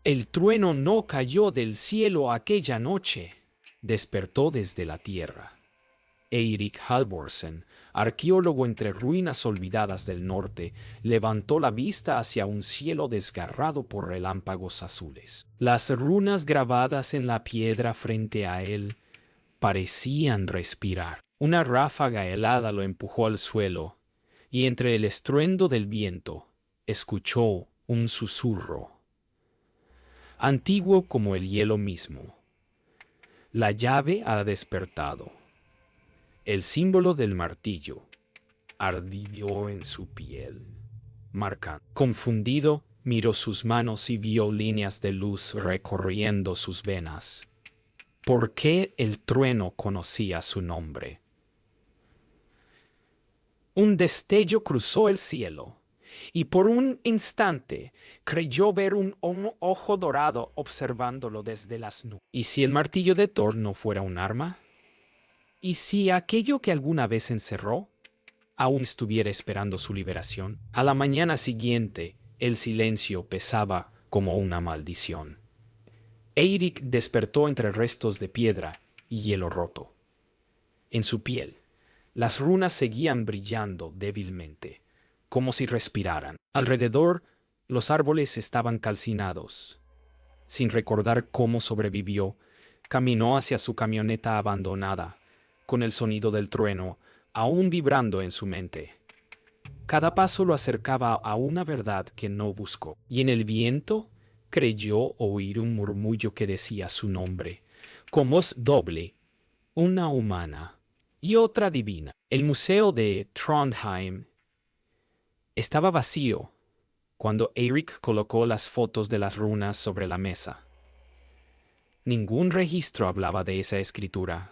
El trueno no cayó del cielo aquella noche, despertó desde la tierra. Eirik Halvorsen, arqueólogo entre ruinas olvidadas del norte, levantó la vista hacia un cielo desgarrado por relámpagos azules. Las runas grabadas en la piedra frente a él parecían respirar. Una ráfaga helada lo empujó al suelo, y entre el estruendo del viento escuchó un susurro, antiguo como el hielo mismo. La llave ha despertado. El símbolo del martillo ardió en su piel, marcando. Confundido, miró sus manos y vio líneas de luz recorriendo sus venas. ¿Por qué el trueno conocía su nombre? Un destello cruzó el cielo, y por un instante creyó ver un ojo dorado observándolo desde las nubes. ¿Y si el martillo de Thor no fuera un arma? ¿Y si aquello que alguna vez encerró aún estuviera esperando su liberación? A la mañana siguiente, el silencio pesaba como una maldición. Eirik despertó entre restos de piedra y hielo roto. En su piel, las runas seguían brillando débilmente, como si respiraran. Alrededor, los árboles estaban calcinados. Sin recordar cómo sobrevivió, caminó hacia su camioneta abandonada, con el sonido del trueno aún vibrando en su mente. Cada paso lo acercaba a una verdad que no buscó, y en el viento creyó oír un murmullo que decía su nombre, con voz doble, una humana y otra divina. El museo de Trondheim estaba vacío cuando Eirik colocó las fotos de las runas sobre la mesa. Ningún registro hablaba de esa escritura,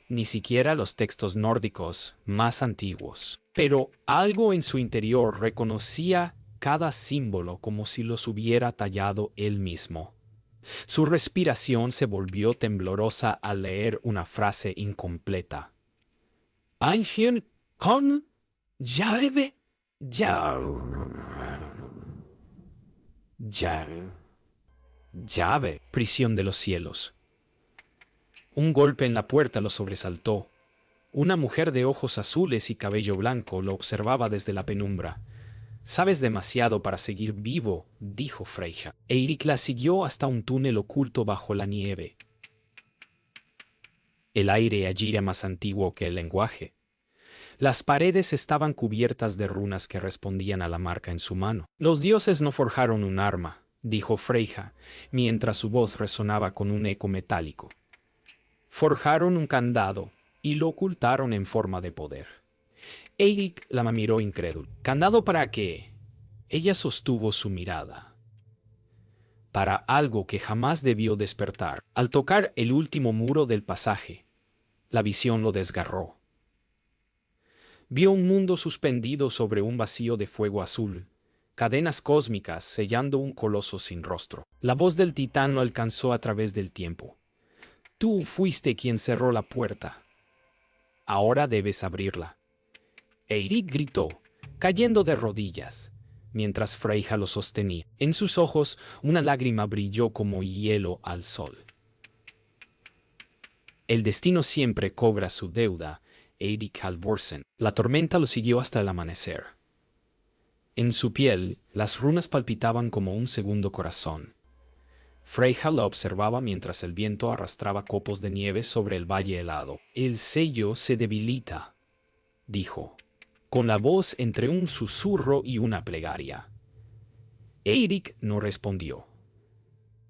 ni siquiera los textos nórdicos más antiguos. Pero algo en su interior reconocía cada símbolo como si los hubiera tallado él mismo. Su respiración se volvió temblorosa al leer una frase incompleta. Einstein con llave, llave, prisión de los cielos. Un golpe en la puerta lo sobresaltó. Una mujer de ojos azules y cabello blanco lo observaba desde la penumbra. «Sabes demasiado para seguir vivo», dijo Freyja. Eirik la siguió hasta un túnel oculto bajo la nieve. El aire allí era más antiguo que el lenguaje. Las paredes estaban cubiertas de runas que respondían a la marca en su mano. «Los dioses no forjaron un arma», dijo Freyja, mientras su voz resonaba con un eco metálico. «Forjaron un candado y lo ocultaron en forma de poder». Eirik la miró incrédulo. «¿Candado para qué?» Ella sostuvo su mirada. «Para algo que jamás debió despertar». Al tocar el último muro del pasaje, la visión lo desgarró. Vio un mundo suspendido sobre un vacío de fuego azul, cadenas cósmicas sellando un coloso sin rostro. La voz del titán lo alcanzó a través del tiempo. «Tú fuiste quien cerró la puerta. Ahora debes abrirla». Eirik gritó, cayendo de rodillas, mientras Freyja lo sostenía. En sus ojos una lágrima brilló como hielo al sol. El destino siempre cobra su deuda, Eirik Halvorsen. La tormenta lo siguió hasta el amanecer. En su piel, las runas palpitaban como un segundo corazón. Freyja lo observaba mientras el viento arrastraba copos de nieve sobre el valle helado. «El sello se debilita», dijo, con la voz entre un susurro y una plegaria. Eirik no respondió.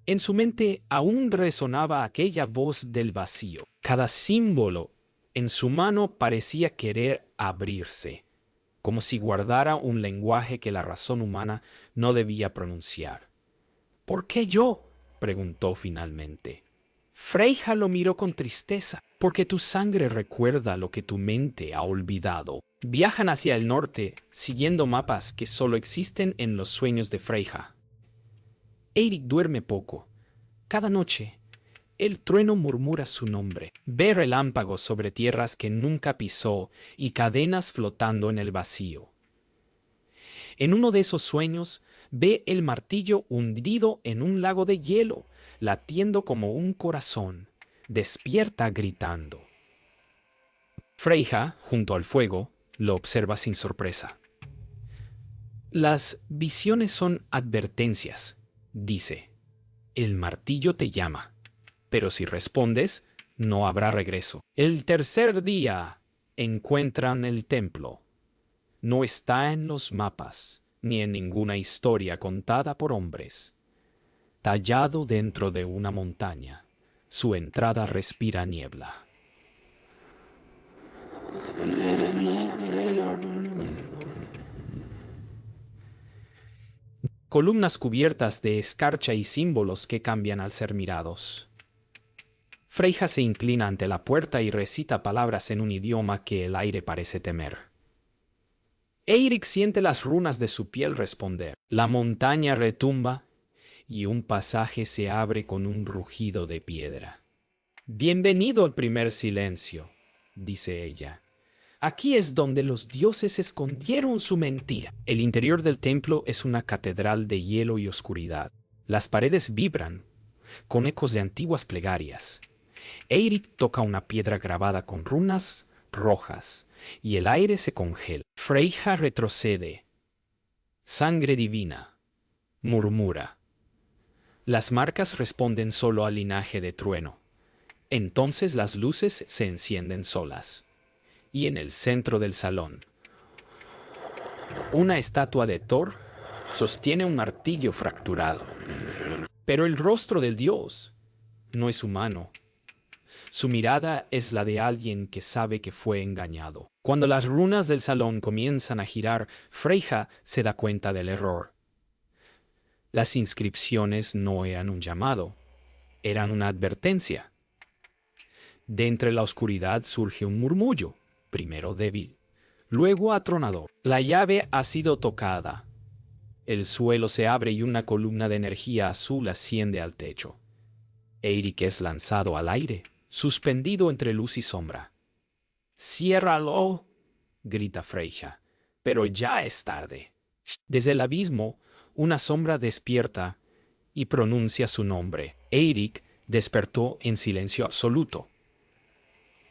En su mente aún resonaba aquella voz del vacío. Cada símbolo en su mano parecía querer abrirse, como si guardara un lenguaje que la razón humana no debía pronunciar. «¿Por qué yo?», preguntó finalmente. Freyja lo miró con tristeza. «Porque tu sangre recuerda lo que tu mente ha olvidado». Viajan hacia el norte, siguiendo mapas que solo existen en los sueños de Freyja. Eirik duerme poco. Cada noche, el trueno murmura su nombre. Ve relámpagos sobre tierras que nunca pisó y cadenas flotando en el vacío. En uno de esos sueños, Ve el martillo hundido en un lago de hielo, latiendo como un corazón. Despierta gritando. Freyja, junto al fuego, lo observa sin sorpresa. Las visiones son advertencias, dice. El martillo te llama, pero si respondes, no habrá regreso. El tercer día encuentran el templo. No está en los mapas, ni en ninguna historia contada por hombres. Tallado dentro de una montaña, su entrada respira niebla. Columnas cubiertas de escarcha y símbolos que cambian al ser mirados. Freyja se inclina ante la puerta y recita palabras en un idioma que el aire parece temer. Eirik siente las runas de su piel responder. La montaña retumba y un pasaje se abre con un rugido de piedra. Bienvenido al primer silencio, dice ella. Aquí es donde los dioses escondieron su mentira. El interior del templo es una catedral de hielo y oscuridad. Las paredes vibran con ecos de antiguas plegarias. Eirik toca una piedra grabada con runas rojas y el aire se congela. Freyja retrocede. Sangre divina, murmura. Las marcas responden solo al linaje de trueno. Entonces las luces se encienden solas. Y en el centro del salón, una estatua de Thor sostiene un martillo fracturado. Pero el rostro del dios no es humano. Su mirada es la de alguien que sabe que fue engañado. Cuando las runas del salón comienzan a girar, Freyja se da cuenta del error. Las inscripciones no eran un llamado, eran una advertencia. De entre la oscuridad surge un murmullo, primero débil, luego atronador. La llave ha sido tocada. El suelo se abre y una columna de energía azul asciende al techo. Eirik es lanzado al aire, suspendido entre luz y sombra. ¡Ciérralo!, grita Freyja, pero ya es tarde. Desde el abismo, una sombra despierta y pronuncia su nombre. Eirik despertó en silencio absoluto.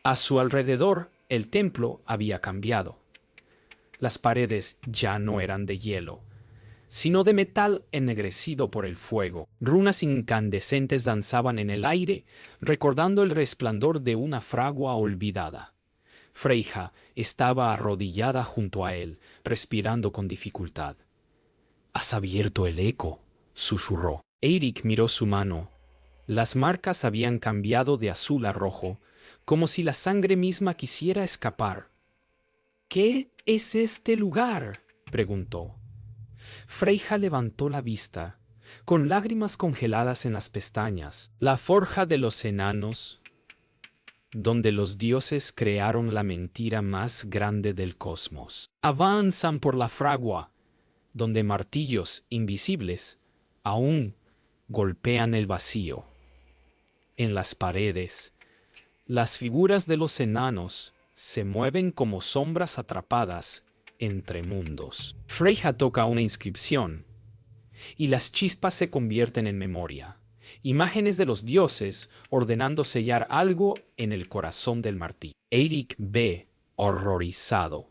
A su alrededor, el templo había cambiado. Las paredes ya no eran de hielo, sino de metal ennegrecido por el fuego. Runas incandescentes danzaban en el aire, recordando el resplandor de una fragua olvidada. Freyja estaba arrodillada junto a él, respirando con dificultad. «¿Has abierto el eco?», susurró. Eirik miró su mano. Las marcas habían cambiado de azul a rojo, como si la sangre misma quisiera escapar. «¿Qué es este lugar?», preguntó. Freyja levantó la vista, con lágrimas congeladas en las pestañas. «La forja de los enanos, donde los dioses crearon la mentira más grande del cosmos. Avanzan por la fragua, donde martillos invisibles aún golpean el vacío. En las paredes, las figuras de los enanos se mueven como sombras atrapadas entre mundos». Freyja toca una inscripción, y las chispas se convierten en memoria. Imágenes de los dioses ordenando sellar algo en el corazón del martillo. Eirik ve, horrorizado,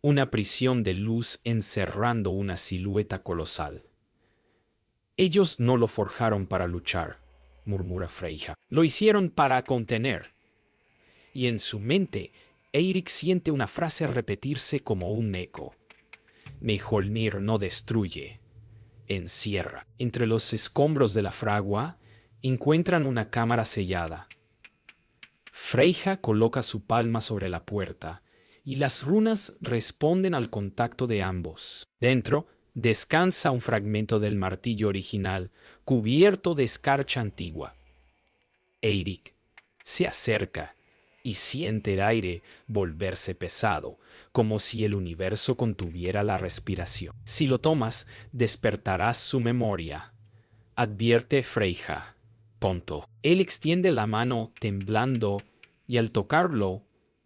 una prisión de luz encerrando una silueta colosal. «Ellos no lo forjaron para luchar», murmura Freyja. «Lo hicieron para contener». Y en su mente, Eirik siente una frase repetirse como un eco. «Mjolnir no destruye, encierra». Entre los escombros de la fragua, encuentran una cámara sellada. Freyja coloca su palma sobre la puerta, y las runas responden al contacto de ambos. Dentro, descansa un fragmento del martillo original, cubierto de escarcha antigua. Eirik se acerca y siente el aire volverse pesado, como si el universo contuviera la respiración. «Si lo tomas, despertarás su memoria», advierte Freyja. Pronto, él extiende la mano temblando y al tocarlo,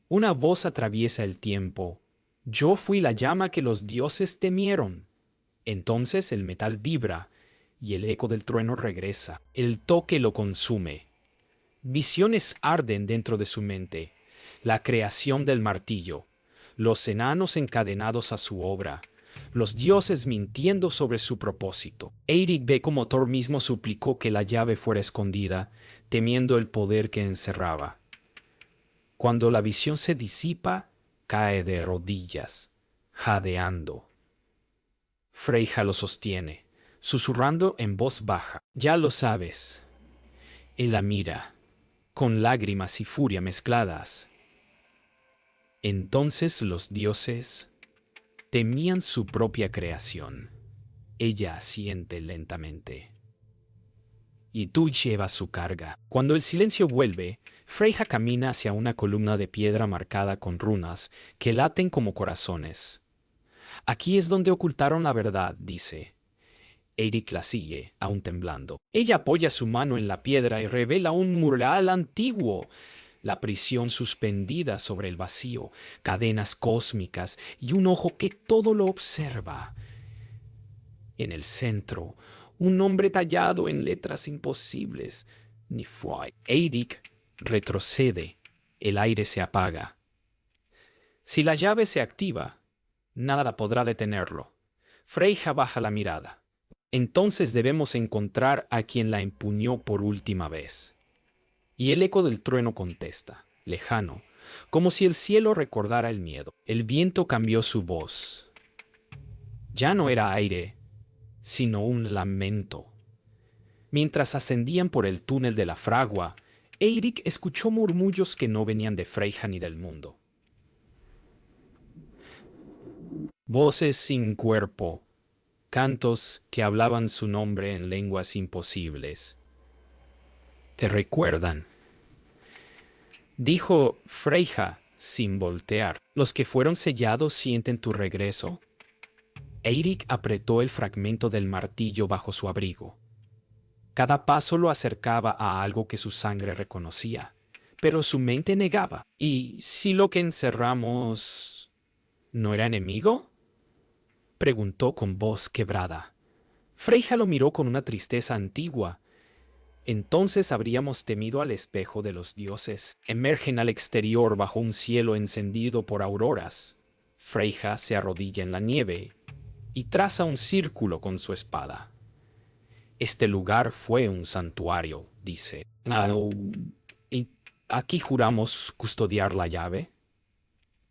una voz atraviesa el tiempo. «Yo fui la llama que los dioses temieron. Entonces el metal vibra y el eco del trueno regresa. El toque lo consume. Visiones arden dentro de su mente. La creación del martillo, los enanos encadenados a su obra, los dioses mintiendo sobre su propósito. Eirik ve como Thor mismo suplicó que la llave fuera escondida, temiendo el poder que encerraba. Cuando la visión se disipa, cae de rodillas, jadeando. Freyja lo sostiene, susurrando en voz baja. Ya lo sabes. Él la mira, con lágrimas y furia mezcladas. Entonces los dioses temían su propia creación. Ella asiente lentamente. Y tú llevas su carga. Cuando el silencio vuelve, Freyja camina hacia una columna de piedra marcada con runas que laten como corazones. Aquí es donde ocultaron la verdad, dice. Eirik la sigue, aún temblando. Ella apoya su mano en la piedra y revela un mural antiguo. La prisión suspendida sobre el vacío, cadenas cósmicas y un ojo que todo lo observa. En el centro, un nombre tallado en letras imposibles. Nifoi. Eirik retrocede. El aire se apaga. Si la llave se activa, nada podrá detenerlo. Freyja baja la mirada. Entonces debemos encontrar a quien la empuñó por última vez. Y el eco del trueno contesta, lejano, como si el cielo recordara el miedo. El viento cambió su voz. Ya no era aire, sino un lamento. Mientras ascendían por el túnel de la fragua, Eirik escuchó murmullos que no venían de Freyja ni del mundo. Voces sin cuerpo, cantos que hablaban su nombre en lenguas imposibles. ¿Te recuerdan?, dijo Freyja sin voltear. ¿Los que fueron sellados sienten tu regreso? Eirik apretó el fragmento del martillo bajo su abrigo. Cada paso lo acercaba a algo que su sangre reconocía, pero su mente negaba. ¿Y si lo que encerramos no era enemigo?, preguntó con voz quebrada. Freyja lo miró con una tristeza antigua. Entonces habríamos temido al espejo de los dioses. Emergen al exterior bajo un cielo encendido por auroras. Freyja se arrodilla en la nieve y traza un círculo con su espada. Este lugar fue un santuario, dice. ¿Y aquí juramos custodiar la llave?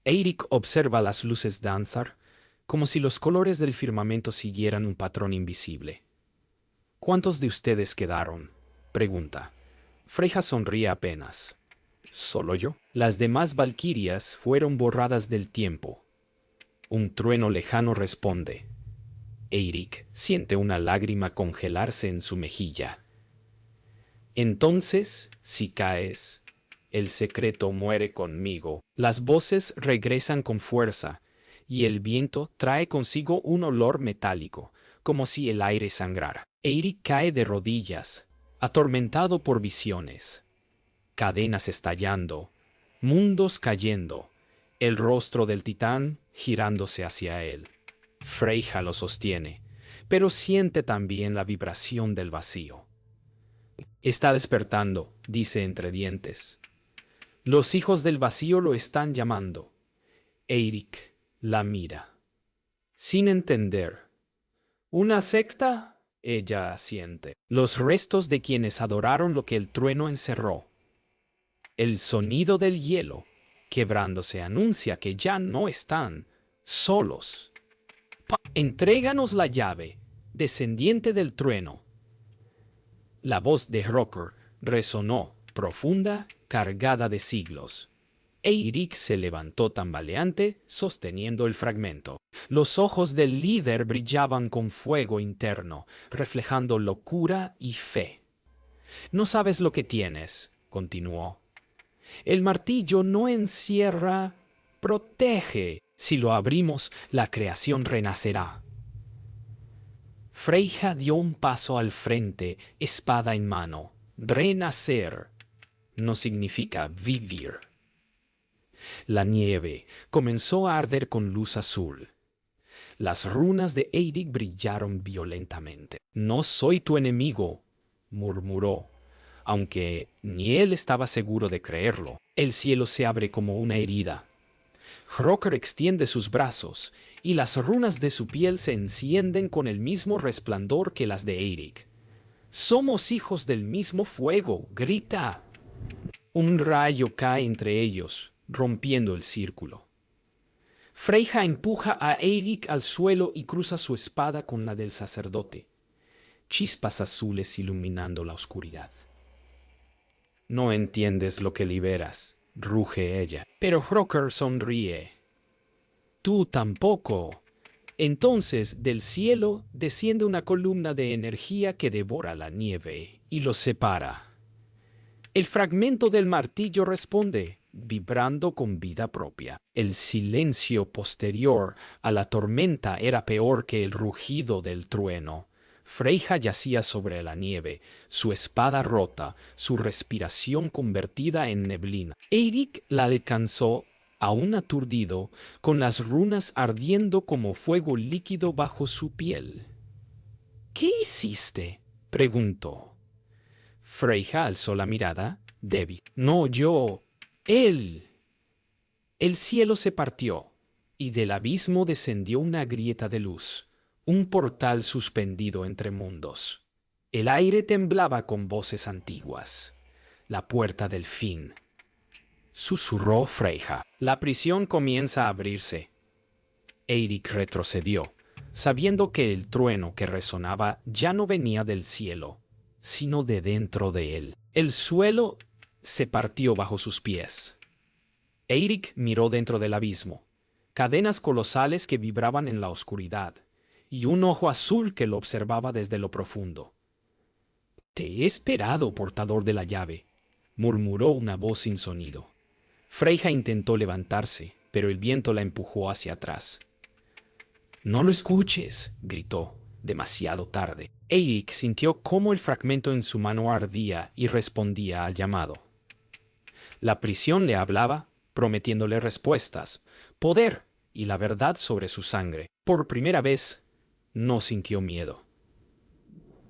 Eirik observa las luces danzar, como si los colores del firmamento siguieran un patrón invisible. ¿Cuántos de ustedes quedaron?, pregunta. Freyja sonríe apenas. ¿Solo yo? Las demás valquirias fueron borradas del tiempo. Un trueno lejano responde. Eirik siente una lágrima congelarse en su mejilla. Entonces, si caes, el secreto muere conmigo. Las voces regresan con fuerza, y el viento trae consigo un olor metálico, como si el aire sangrara. Eirik cae de rodillas, atormentado por visiones. Cadenas estallando, mundos cayendo, el rostro del titán girándose hacia él. Freyja lo sostiene, pero siente también la vibración del vacío. Está despertando, dice entre dientes. Los hijos del vacío lo están llamando. Eirik la mira, sin entender. ¿Una secta? Ella asiente. Los restos de quienes adoraron lo que el trueno encerró. El sonido del hielo, quebrándose, anuncia que ya no están solos. Entréganos la llave, descendiente del trueno. La voz de Hrokur resonó, profunda, cargada de siglos. Eirik se levantó tambaleante, sosteniendo el fragmento. Los ojos del líder brillaban con fuego interno, reflejando locura y fe. No sabes lo que tienes, continuó. El martillo no encierra, protege. Si lo abrimos, la creación renacerá. Freyja dio un paso al frente, espada en mano. Renacer no significa vivir. La nieve comenzó a arder con luz azul. Las runas de Eirik brillaron violentamente. «No soy tu enemigo», murmuró, aunque ni él estaba seguro de creerlo. El cielo se abre como una herida. Hrokkr extiende sus brazos, y las runas de su piel se encienden con el mismo resplandor que las de Eirik. «Somos hijos del mismo fuego», grita. Un rayo cae entre ellos, rompiendo el círculo. Freyja empuja a Eirik al suelo y cruza su espada con la del sacerdote. Chispas azules iluminando la oscuridad. «No entiendes lo que liberas», ruge ella. Pero Hrokkr sonríe. «Tú tampoco». Entonces del cielo desciende una columna de energía que devora la nieve y los separa. El fragmento del martillo responde, vibrando con vida propia. El silencio posterior a la tormenta era peor que el rugido del trueno. Freyja yacía sobre la nieve, su espada rota, su respiración convertida en neblina. Eirik la alcanzó, aún aturdido, con las runas ardiendo como fuego líquido bajo su piel. «¿Qué hiciste?», preguntó. Freyja alzó la mirada, débil. «No, yo. Él». El cielo se partió, y del abismo descendió una grieta de luz, un portal suspendido entre mundos. El aire temblaba con voces antiguas. «La puerta del fin», susurró Freyja. «La prisión comienza a abrirse». Eirik retrocedió, sabiendo que el trueno que resonaba ya no venía del cielo, sino de dentro de él. El suelo se partió bajo sus pies. Eirik miró dentro del abismo, cadenas colosales que vibraban en la oscuridad, y un ojo azul que lo observaba desde lo profundo. «Te he esperado, portador de la llave», murmuró una voz sin sonido. Freyja intentó levantarse, pero el viento la empujó hacia atrás. «No lo escuches», gritó, demasiado tarde. Eirik sintió cómo el fragmento en su mano ardía y respondía al llamado. La prisión le hablaba, prometiéndole respuestas, poder y la verdad sobre su sangre. Por primera vez, no sintió miedo,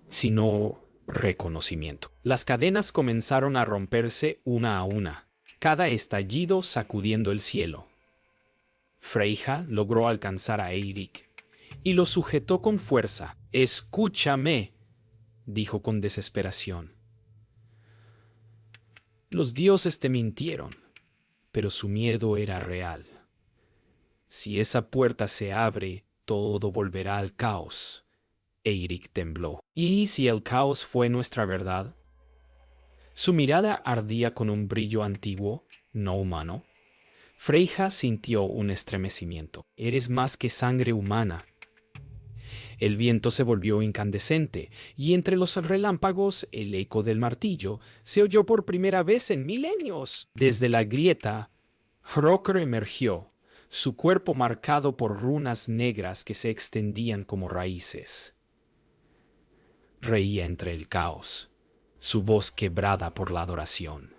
sino reconocimiento. Las cadenas comenzaron a romperse una a una, cada estallido sacudiendo el cielo. Freyja logró alcanzar a Eirik y lo sujetó con fuerza. «Escúchame», dijo con desesperación. «Los dioses te mintieron, pero su miedo era real. Si esa puerta se abre, todo volverá al caos». Eirik tembló. «¿Y si el caos fue nuestra verdad?». Su mirada ardía con un brillo antiguo, no humano. Freyja sintió un estremecimiento. «Eres más que sangre humana». El viento se volvió incandescente, y entre los relámpagos el eco del martillo se oyó por primera vez en milenios. Desde la grieta, Hrokkr emergió, su cuerpo marcado por runas negras que se extendían como raíces. Reía entre el caos, su voz quebrada por la adoración.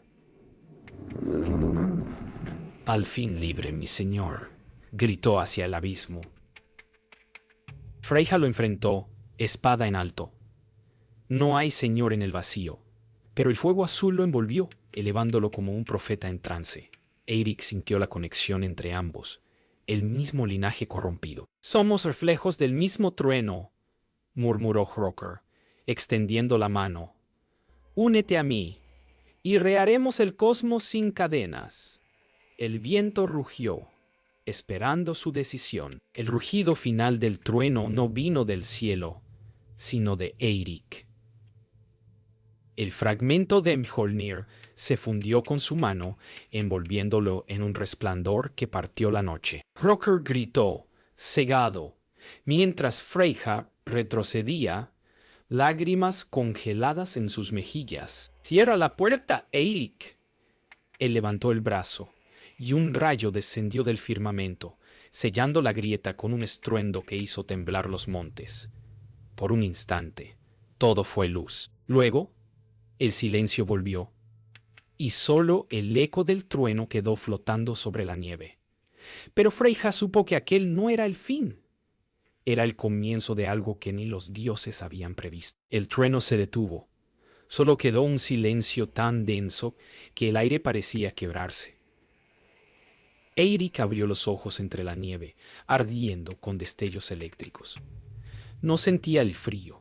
«Al fin libre, mi señor», gritó hacia el abismo. Freyja lo enfrentó, espada en alto. No hay señor en el vacío, pero el fuego azul lo envolvió, elevándolo como un profeta en trance. Eirik sintió la conexión entre ambos, el mismo linaje corrompido. «Somos reflejos del mismo trueno», murmuró Hrokkr, extendiendo la mano. «Únete a mí, y reharemos el cosmos sin cadenas». El viento rugió, esperando su decisión. El rugido final del trueno no vino del cielo, sino de Eirik. El fragmento de Mjolnir se fundió con su mano, envolviéndolo en un resplandor que partió la noche. Hrokkr gritó, cegado, mientras Freyja retrocedía, lágrimas congeladas en sus mejillas. «¡Cierra la puerta, Eirik!». Él levantó el brazo, y un rayo descendió del firmamento, sellando la grieta con un estruendo que hizo temblar los montes. Por un instante, todo fue luz. Luego, el silencio volvió, y solo el eco del trueno quedó flotando sobre la nieve. Pero Freyja supo que aquel no era el fin. Era el comienzo de algo que ni los dioses habían previsto. El trueno se detuvo. Solo quedó un silencio tan denso que el aire parecía quebrarse. Eirik abrió los ojos entre la nieve, ardiendo con destellos eléctricos. No sentía el frío,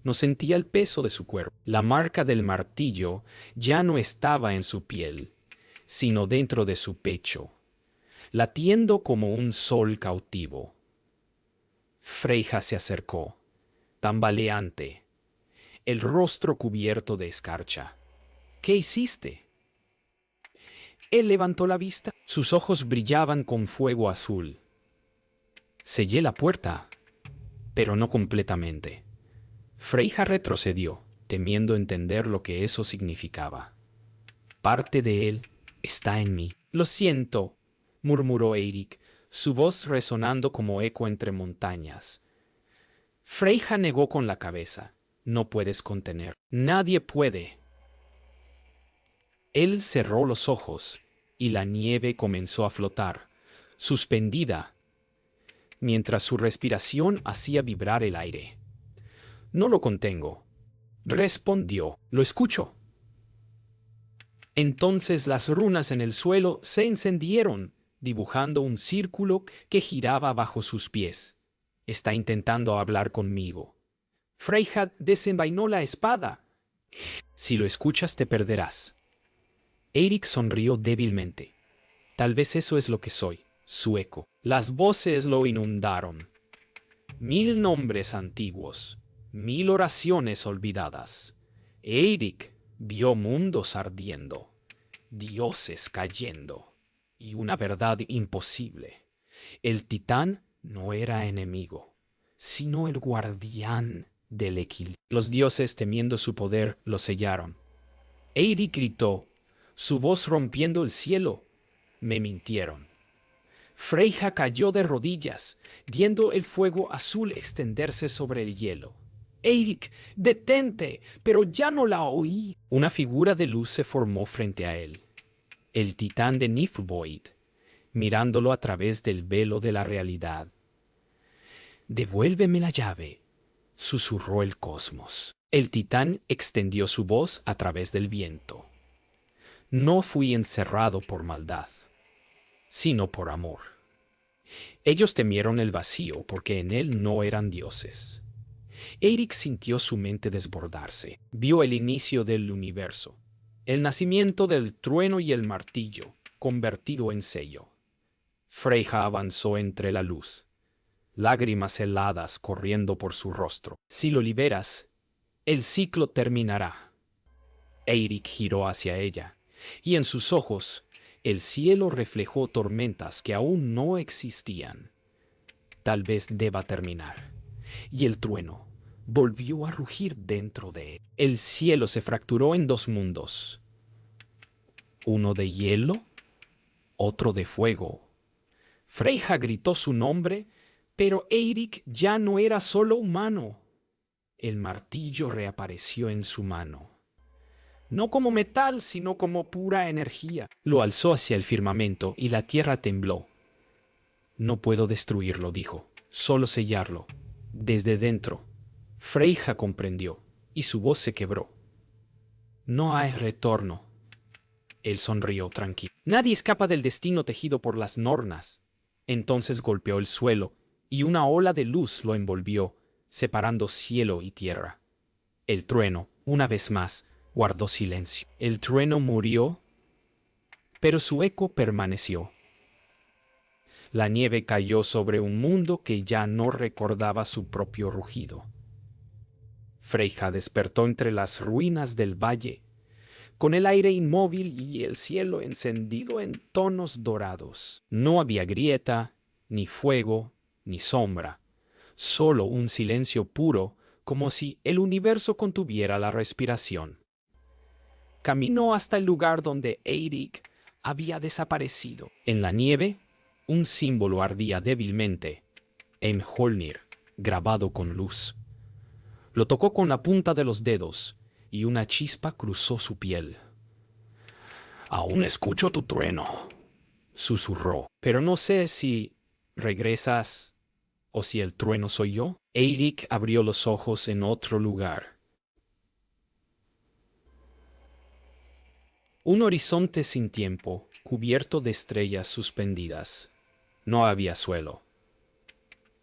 no sentía el peso de su cuerpo. La marca del martillo ya no estaba en su piel, sino dentro de su pecho, latiendo como un sol cautivo. Freyja se acercó, tambaleante, el rostro cubierto de escarcha. ¿Qué hiciste? Él levantó la vista. Sus ojos brillaban con fuego azul. Sellé la puerta, pero no completamente. Freyja retrocedió, temiendo entender lo que eso significaba. Parte de él está en mí. Lo siento, murmuró Eirik, su voz resonando como eco entre montañas. Freyja negó con la cabeza. No puedes contener. Nadie puede. Él cerró los ojos y la nieve comenzó a flotar, suspendida, mientras su respiración hacía vibrar el aire. No lo contengo, respondió. Lo escucho. Entonces las runas en el suelo se encendieron, dibujando un círculo que giraba bajo sus pies. Está intentando hablar conmigo. Freyja desenvainó la espada. Si lo escuchas te perderás. Eirik sonrió débilmente. Tal vez eso es lo que soy, su eco. Las voces lo inundaron. 1000 nombres antiguos, 1000 oraciones olvidadas. Eirik vio mundos ardiendo, dioses cayendo, y una verdad imposible. El titán no era enemigo, sino el guardián del equilibrio. Los dioses, temiendo su poder, lo sellaron. Eirik gritó, su voz rompiendo el cielo. Me mintieron. Freyja cayó de rodillas, viendo el fuego azul extenderse sobre el hielo. Eirik, detente, pero ya no la oí. Una figura de luz se formó frente a él. El titán de Niflvoid, mirándolo a través del velo de la realidad. Devuélveme la llave, susurró el cosmos. El titán extendió su voz a través del viento. No fui encerrado por maldad, sino por amor. Ellos temieron el vacío porque en él no eran dioses. Eirik sintió su mente desbordarse. Vio el inicio del universo, el nacimiento del trueno y el martillo, convertido en sello. Freyja avanzó entre la luz, lágrimas heladas corriendo por su rostro. Si lo liberas, el ciclo terminará. Eirik giró hacia ella, y en sus ojos el cielo reflejó tormentas que aún no existían. Tal vez deba terminar. Y el trueno volvió a rugir dentro de él. El cielo se fracturó en 2 mundos. Uno de hielo, otro de fuego. Freyja gritó su nombre, pero Eirik ya no era solo humano. El martillo reapareció en su mano. No como metal, sino como pura energía. Lo alzó hacia el firmamento y la tierra tembló. No puedo destruirlo, dijo, solo sellarlo. Desde dentro. Freyja comprendió, y su voz se quebró. No hay retorno. Él sonrió tranquilo. Nadie escapa del destino tejido por las nornas. Entonces golpeó el suelo, y una ola de luz lo envolvió, separando cielo y tierra. El trueno, una vez más, guardó silencio. El trueno murió, pero su eco permaneció. La nieve cayó sobre un mundo que ya no recordaba su propio rugido. Freyja despertó entre las ruinas del valle, con el aire inmóvil y el cielo encendido en tonos dorados. No había grieta, ni fuego, ni sombra, solo un silencio puro, como si el universo contuviera la respiración. Caminó hasta el lugar donde Eirik había desaparecido. En la nieve, un símbolo ardía débilmente, Heimholnir, grabado con luz. Lo tocó con la punta de los dedos, y una chispa cruzó su piel. «Aún escucho tu trueno», susurró. «Pero no sé si regresas ¿O si el trueno soy yo? Eirik abrió los ojos en otro lugar. Un horizonte sin tiempo, cubierto de estrellas suspendidas. No había suelo.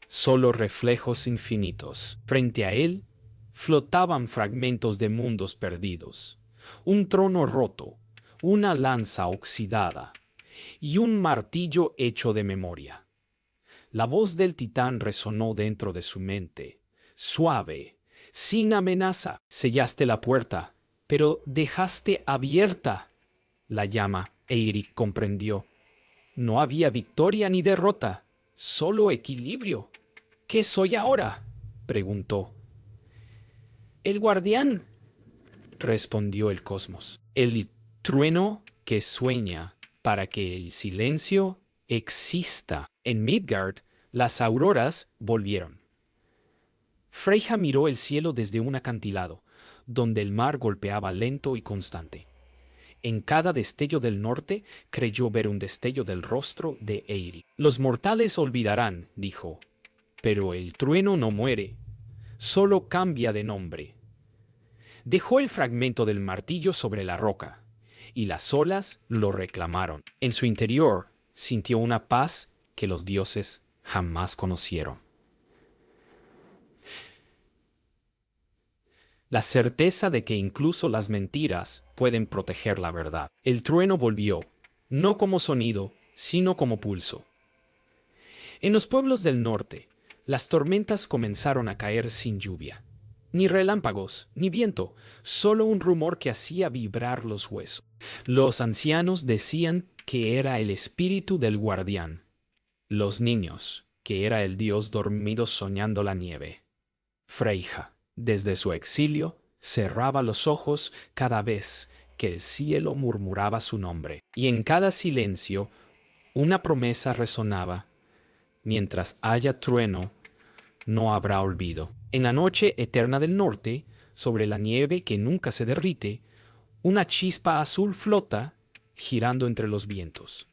Solo reflejos infinitos. Frente a él, flotaban fragmentos de mundos perdidos. Un trono roto, una lanza oxidada y un martillo hecho de memoria. La voz del titán resonó dentro de su mente, suave, sin amenaza. Sellaste la puerta, pero dejaste abierta la llama. Eirik comprendió. No había victoria ni derrota, solo equilibrio. ¿Qué soy ahora?, preguntó. El guardián, respondió el cosmos. El trueno que sueña para que el silencio exista. En Midgard, las auroras volvieron. Freyja miró el cielo desde un acantilado, donde el mar golpeaba lento y constante. En cada destello del norte creyó ver un destello del rostro de Eirik. Los mortales olvidarán, dijo, pero el trueno no muere, solo cambia de nombre. Dejó el fragmento del martillo sobre la roca, y las olas lo reclamaron. En su interior sintió una paz que los dioses jamás conocieron. La certeza de que incluso las mentiras pueden proteger la verdad. El trueno volvió, no como sonido, sino como pulso. En los pueblos del norte, las tormentas comenzaron a caer sin lluvia. Ni relámpagos, ni viento, solo un rumor que hacía vibrar los huesos. Los ancianos decían que era el espíritu del guardián. Los niños, que era el dios dormido soñando la nieve. Freyja, desde su exilio, cerraba los ojos cada vez que el cielo murmuraba su nombre. Y en cada silencio, una promesa resonaba. Mientras haya trueno, no habrá olvido. En la noche eterna del norte, sobre la nieve que nunca se derrite, una chispa azul flota, girando entre los vientos.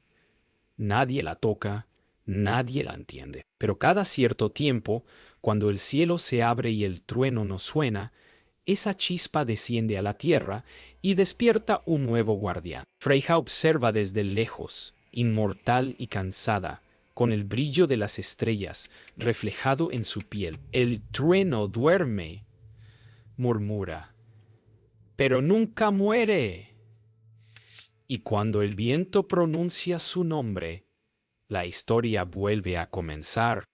Nadie la toca, nadie la entiende. Pero cada cierto tiempo, cuando el cielo se abre y el trueno no suena, esa chispa desciende a la tierra y despierta un nuevo guardián. Freyja observa desde lejos, inmortal y cansada, con el brillo de las estrellas reflejado en su piel. El trueno duerme, murmura, pero nunca muere. Y cuando el viento pronuncia su nombre, la historia vuelve a comenzar.